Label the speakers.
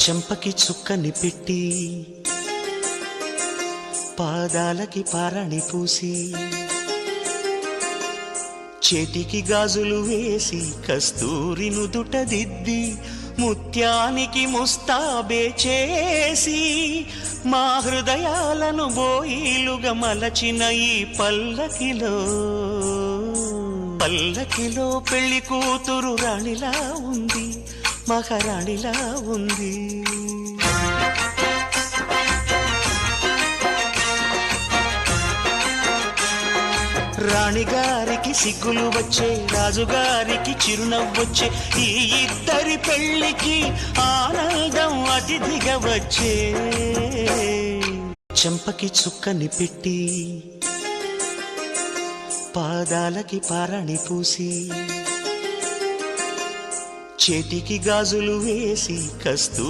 Speaker 1: చెంపకి చుక్కని పెట్టి పాదాలకి పారాణి పూసి చేతికి గాజులు వేసి కస్తూరి నుదుట దిద్ది ముత్యానికి ముస్తాబే చేసి మా హృదయాలను బోయిలుగా మలచిన ఈ పల్లకిలో పెళ్లి కూతురు రాణిలా ఉంది, మహారాణిలా ఉంది. రాణిగారికి సిగ్గులు వచ్చే, రాజుగారికి చిరునవ్వొచ్చే, ఈ ఇద్దరి పెళ్లికి ఆనందం అతిథిగా వచ్చే. చెంపకి చుక్కని పెట్టి పాదాలకి పారాణి పూసి చేతికి గాజులు వేసి కస్తూ